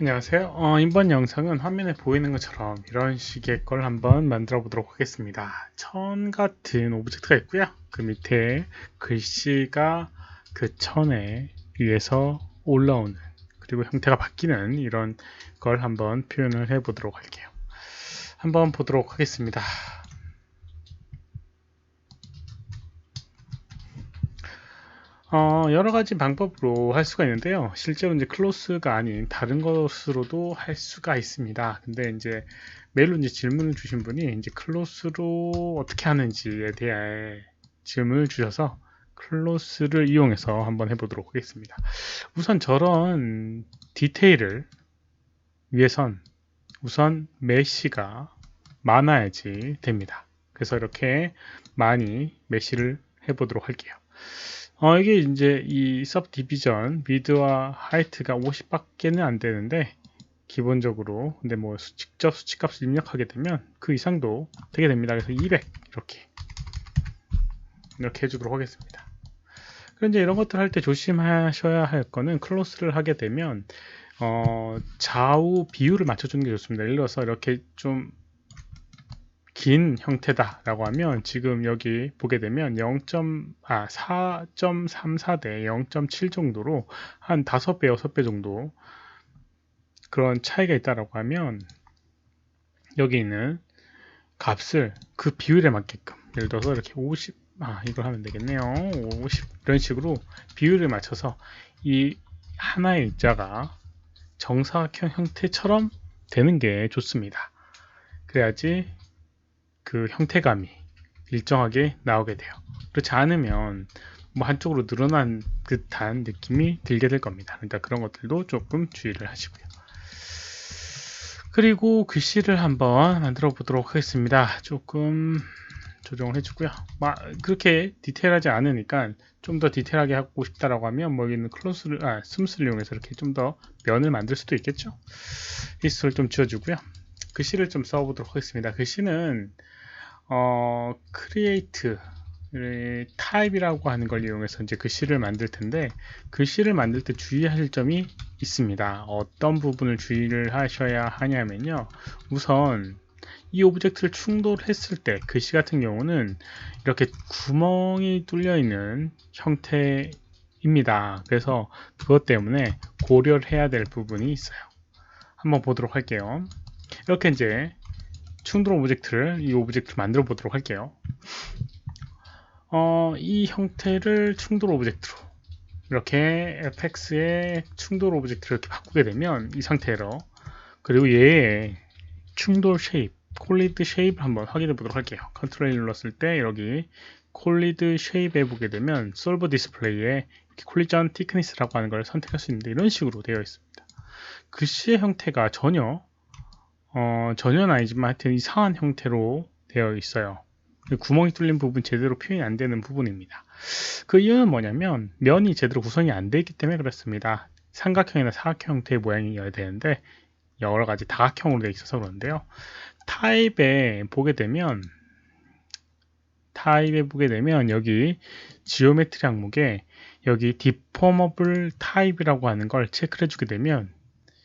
안녕하세요. 이번 영상은 화면에 보이는 것처럼 이런 식의 걸 한번 만들어 보도록 하겠습니다. 천 같은 오브젝트가 있고요. 그 밑에 글씨가 그 천에 위에서 올라오는, 그리고 형태가 바뀌는 이런 걸 한번 표현을 해 보도록 할게요. 한번 보도록 하겠습니다. 여러 가지 방법으로 할 수가 있는데요. 실제로 이제 클로스가 아닌 다른 것으로도 할 수가 있습니다. 근데 이제 메일로 이제 질문을 주신 분이 이제 클로스로 어떻게 하는지에 대해 질문을 주셔서 클로스를 이용해서 한번 해보도록 하겠습니다. 우선 저런 디테일을 위해선 우선 메쉬가 많아야지 됩니다. 그래서 이렇게 많이 메쉬를 해보도록 할게요. 이게 이제 이 서브 디비전 미드와 하이트가 50밖에는 안 되는데, 기본적으로 근데 뭐 직접 수치값을 입력하게 되면 그 이상도 되게 됩니다. 그래서 200 이렇게 해주도록 하겠습니다. 그런데 이런 것들 할 때 조심하셔야 할 거는, 클로스를 하게 되면 좌우 비율을 맞춰주는 게 좋습니다. 예를 들어서 이렇게 좀 긴 형태다라고 하면 지금 여기 보게 되면 4.34 대 0.7 정도로 한 5배, 6배 정도 그런 차이가 있다라고 하면, 여기 있는 값을 그 비율에 맞게끔, 예를 들어서 이렇게 50, 이걸 하면 되겠네요. 50 이런 식으로 비율을 맞춰서 이 하나의 입자가 정사각형 형태처럼 되는 게 좋습니다. 그래야지 그 형태감이 일정하게 나오게 돼요. 그렇지 않으면 뭐 한쪽으로 늘어난 듯한 느낌이 들게 될 겁니다. 그러니까 그런 것들도 조금 주의를 하시고요. 그리고 글씨를 한번 만들어 보도록 하겠습니다. 조금 조정을 해주고요. 그렇게 디테일하지 않으니까 좀 더 디테일하게 하고 싶다라고 하면 뭐 여기는 스무스를 이용해서 이렇게 좀 더 면을 만들 수도 있겠죠. 리스트를 좀 지워주고요. 글씨를 좀 써보도록 하겠습니다. 글씨는 create 타입이라고 하는 걸 이용해서 이제 글씨를 만들 텐데, 글씨를 만들 때 주의하실 점이 있습니다. 어떤 부분을 주의를 하셔야 하냐면요. 우선 이 오브젝트를 충돌했을 때 글씨 같은 경우는 이렇게 구멍이 뚫려 있는 형태입니다. 그래서 그것 때문에 고려를 해야 될 부분이 있어요. 한번 보도록 할게요. 이렇게 이제 충돌 오브젝트를 만들어 보도록 할게요. 이 형태를 충돌 오브젝트로, 이렇게 fx의 충돌 오브젝트를 이렇게 바꾸게 되면 이 상태로, 그리고 얘의 충돌 쉐입, 콜리드 쉐입을 한번 확인해 보도록 할게요. 컨트롤 A 눌렀을 때 여기 콜리드 쉐입에 보게 되면 솔버 디스플레이에 콜리전 티크니스라고 하는 걸 선택할 수 있는데, 이런 식으로 되어 있습니다. 글씨의 형태가 전혀는 아니지만 하여튼 이상한 형태로 되어 있어요. 구멍이 뚫린 부분 제대로 표현이 안 되는 부분입니다. 그 이유는 뭐냐면 면이 제대로 구성이 안 되어 있기 때문에 그렇습니다. 삼각형이나 사각형 형태의 모양이어야 되는데 여러 가지 다각형으로 되어 있어서 그런데요. 타입에 보게 되면 여기 지오메트리 항목에 여기 디포머블 타입이라고 하는 걸 체크를 해주게 되면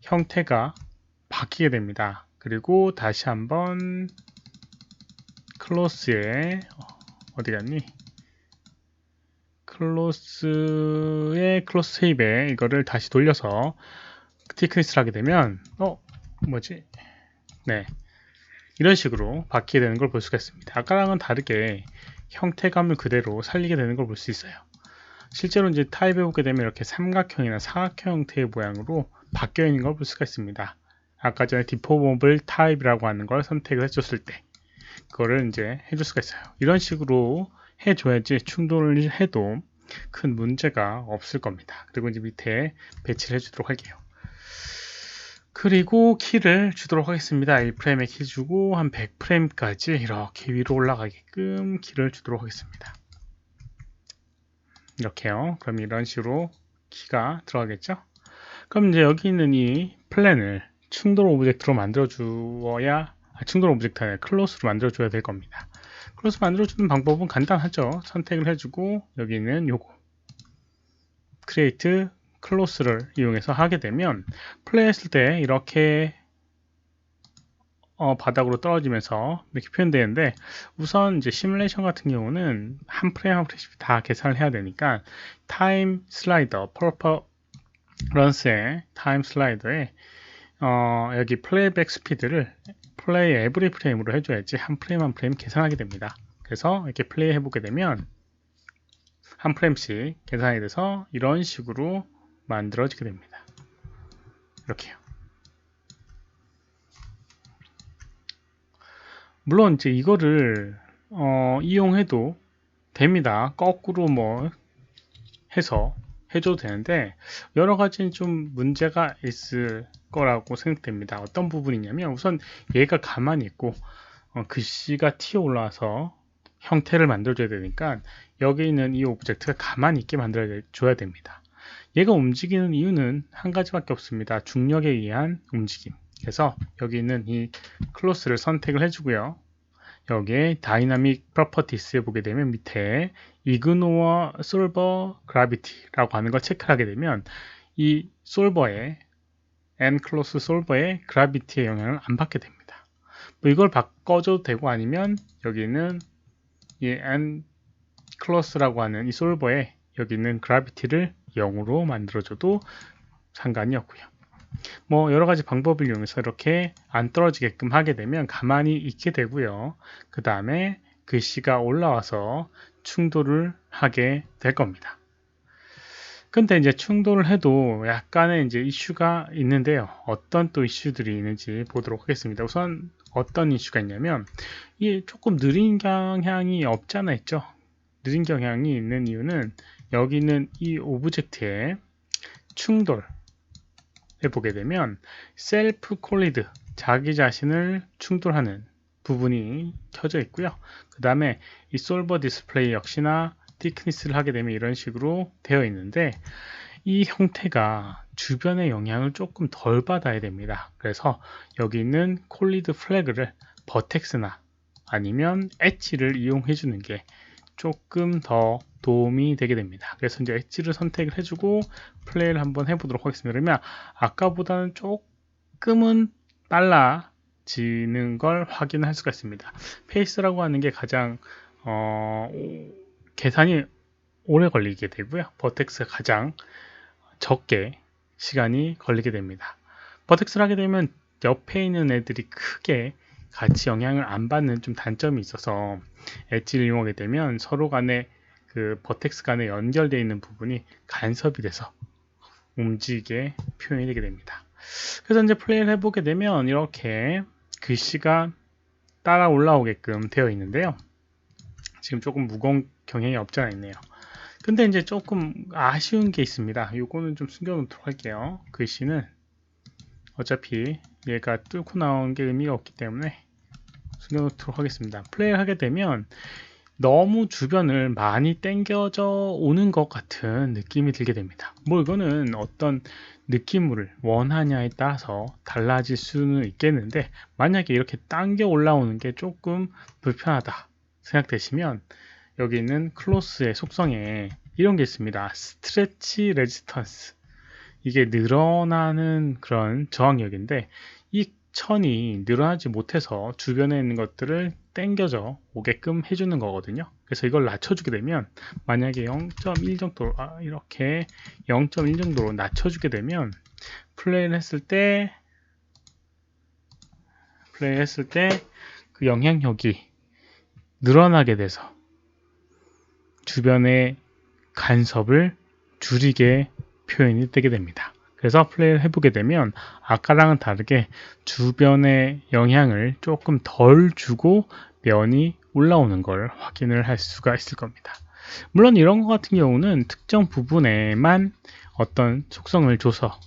형태가 바뀌게 됩니다. 그리고 다시 한번 클로스에 어디 갔니? 클로스의 클로스 쉐입에 이거를 다시 돌려서 티크니스를 하게 되면 뭐지? 네, 이런 식으로 바뀌게 되는 걸 볼 수가 있습니다. 아까랑은 다르게 형태감을 그대로 살리게 되는 걸 볼 수 있어요. 실제로 이제 타입에 보게 되면 이렇게 삼각형이나 사각형 형태의 모양으로 바뀌어 있는 걸 볼 수가 있습니다. 아까 전에 디포머블 타입이라고 하는 걸 선택을 해줬을 때 그거를 이제 해줄 수가 있어요. 이런 식으로 해줘야지 충돌을 해도 큰 문제가 없을 겁니다. 그리고 이제 밑에 배치를 해주도록 할게요. 그리고 키를 주도록 하겠습니다. 1프레임에 키 주고 한 100프레임까지 이렇게 위로 올라가게끔 키를 주도록 하겠습니다. 이렇게요. 그럼 이런 식으로 키가 들어가겠죠? 그럼 이제 여기 있는 이 플랜을 충돌 오브젝트로 만들어 주어야, 충돌 오브젝트 아니라 클로스로 만들어 줘야 될 겁니다. 클로스 만들어 주는 방법은 간단하죠. 선택을 해주고 여기 있는 요거 create 클로스를 이용해서 하게 되면 플레이했을 때 이렇게 바닥으로 떨어지면서 이렇게 표현되는데, 우선 이제 시뮬레이션 같은 경우는 한 프레임 한 프레임씩 다 계산을 해야 되니까 타임 슬라이더 퍼포런스의 타임 슬라이더에 여기 플레이백 스피드를 플레이 에브리 프레임으로 해줘야지 한 프레임 한 프레임 계산하게 됩니다. 그래서 이렇게 플레이 해보게 되면 한 프레임씩 계산이 돼서 이런 식으로 만들어지게 됩니다. 이렇게요. 물론 이제 이거를 이용해도 됩니다. 거꾸로 뭐 해서 해줘도 되는데 여러 가지 좀 문제가 있을 거라고 생각됩니다. 어떤 부분이냐면, 우선 얘가 가만히 있고 글씨가 튀어 올라와서 형태를 만들어줘야 되니까 여기 있는 이 오브젝트가 가만히 있게 만들어줘야 됩니다. 얘가 움직이는 이유는 한 가지밖에 없습니다. 중력에 의한 움직임. 그래서 여기 있는 이 클로스를 선택을 해주고요. 여기에 다이나믹 프로퍼티스에 보게 되면 밑에 이그노어 솔버 그래비티라고 하는 걸 체크를 하게 되면 이 솔버의 n클로스 솔버의 그래비티의 영향을 안 받게 됩니다. 뭐 이걸 바꿔줘도 되고, 아니면 여기는 이 n클로스라고 하는 이 솔버에 여기 있는 그래비티를 0으로 만들어줘도 상관이 없고요. 뭐 여러 가지 방법을 이용해서 이렇게 안 떨어지게끔 하게 되면 가만히 있게 되고요. 그 다음에 글씨가 올라와서 충돌을 하게 될 겁니다. 근데 이제 충돌을 해도 약간의 이제 이슈가 있는데요. 어떤 또 이슈들이 있는지 보도록 하겠습니다. 우선 어떤 이슈가 있냐면, 이 조금 느린 경향이 없잖아 있죠. 느린 경향이 있는 이유는 여기 있는 이 오브젝트의 충돌 해보게 되면 셀프 콜리드, 자기 자신을 충돌하는 부분이 켜져 있고요. 그 다음에 이 솔버 디스플레이 역시나 티크니스를 하게 되면 이런 식으로 되어 있는데, 이 형태가 주변의 영향을 조금 덜 받아야 됩니다. 그래서 여기 있는 콜리드 플래그를 버텍스나 아니면 엣지를 이용해 주는 게 조금 더 도움이 되게 됩니다. 그래서 이제 엣지를 선택을 해주고 플레이를 한번 해보도록 하겠습니다. 그러면 아까보다는 조금은 빨라지는 걸 확인할 수가 있습니다. 페이스라고 하는 게 가장 계산이 오래 걸리게 되고요. 버텍스가 가장 적게 시간이 걸리게 됩니다. 버텍스를 하게 되면 옆에 있는 애들이 크게 같이 영향을 안 받는 좀 단점이 있어서 엣지를 이용하게 되면 서로 간에 그 버텍스 간에 연결되어 있는 부분이 간섭이 돼서 움직이게 표현이 되게 됩니다. 그래서 이제 플레이를 해보게 되면 이렇게 글씨가 따라 올라오게끔 되어 있는데요. 지금 조금 무거운 경향이 없지 않아 있네요. 근데 이제 조금 아쉬운 게 있습니다. 요거는 좀 숨겨놓도록 할게요. 글씨는 어차피 얘가 뚫고 나온 게 의미가 없기 때문에 숨겨놓도록 하겠습니다. 플레이를 하게 되면 너무 주변을 많이 당겨져 오는 것 같은 느낌이 들게 됩니다. 뭐 이거는 어떤 느낌을 원하냐에 따라서 달라질 수는 있겠는데, 만약에 이렇게 당겨 올라오는 게 조금 불편하다 생각되시면 여기 있는 클로스의 속성에 이런 게 있습니다. 스트레치 레지스턴스. 이게 늘어나는 그런 저항력인데, 이 천이 늘어나지 못해서 주변에 있는 것들을 당겨져 오게끔 해주는 거거든요. 그래서 이걸 낮춰주게 되면, 만약에 0.1 정도 이렇게 0.1 정도로 낮춰주게 되면 플레이를 했을 때 그 영향력이 늘어나게 돼서 주변의 간섭을 줄이게 표현이 되게 됩니다. 그래서 플레이를 해보게 되면 아까랑은 다르게 주변의 영향을 조금 덜 주고 면이 올라오는 걸 확인을 할 수가 있을 겁니다. 물론 이런 것 같은 경우는 특정 부분에만 어떤 속성을 줘서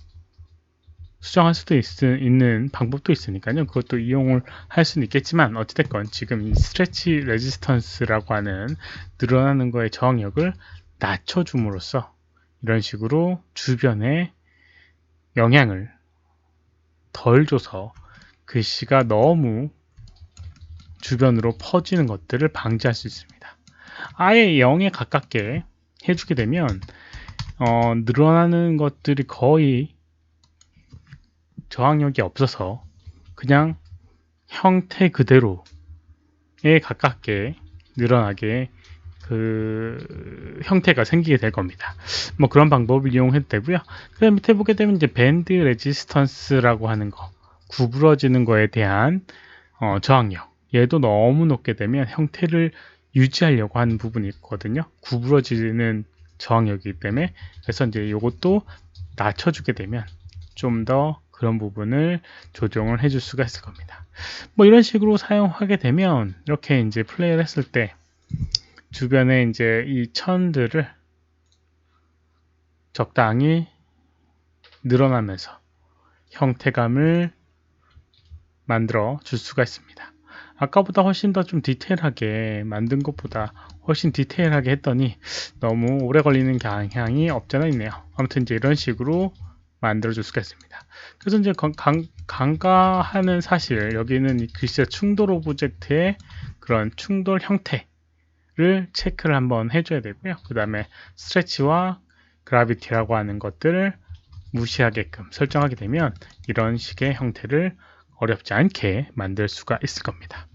수정할 수도 있는 방법도 있으니까요. 그것도 이용을 할 수는 있겠지만, 어찌됐건 지금 이 스트레치 레지스턴스라고 하는 늘어나는 거의 저항력을 낮춰줌으로써 이런 식으로 주변에 영향을 덜 줘서 글씨가 너무 주변으로 퍼지는 것들을 방지할 수 있습니다. 아예 0에 가깝게 해주게 되면 늘어나는 것들이 거의 저항력이 없어서 그냥 형태 그대로에 가깝게 늘어나게 그 형태가 생기게 될 겁니다. 뭐 그런 방법을 이용해도 되고요. 그 밑에 보게 되면 이제 밴드 레지스턴스라고 하는 거, 구부러지는 거에 대한 저항력. 얘도 너무 높게 되면 형태를 유지하려고 하는 부분이 있거든요. 구부러지는 저항력이기 때문에. 그래서 이제 이것도 낮춰주게 되면 좀 더 그런 부분을 조정을 해줄 수가 있을 겁니다. 뭐 이런 식으로 사용하게 되면 이렇게 이제 플레이를 했을 때 주변에 이제 이 천들을 적당히 늘어나면서 형태감을 만들어 줄 수가 있습니다. 아까보다 훨씬 더 좀 디테일하게 만든 것보다 훨씬 디테일하게 했더니 너무 오래 걸리는 경향이 없잖아 있네요. 아무튼 이제 이런 식으로 만들어 줄 수가 있습니다. 그래서 이제 간과하는 사실, 여기는 이 글씨 충돌 오브젝트의 그런 충돌 형태를 체크를 한번 해줘야 되고요. 그 다음에 스트레치와 그라비티라고 하는 것들을 무시하게끔 설정하게 되면 이런 식의 형태를 어렵지 않게 만들 수가 있을 겁니다.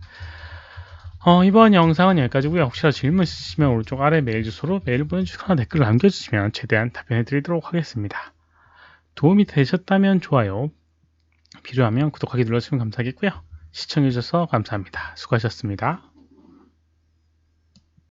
이번 영상은 여기까지고요. 혹시라도 질문 있으시면 오른쪽 아래 메일 주소로 메일 보내주시거나 댓글 남겨주시면 최대한 답변해 드리도록 하겠습니다. 도움이 되셨다면 좋아요, 필요하면 구독하기 눌러주시면 감사하겠고요. 시청해주셔서 감사합니다. 수고하셨습니다.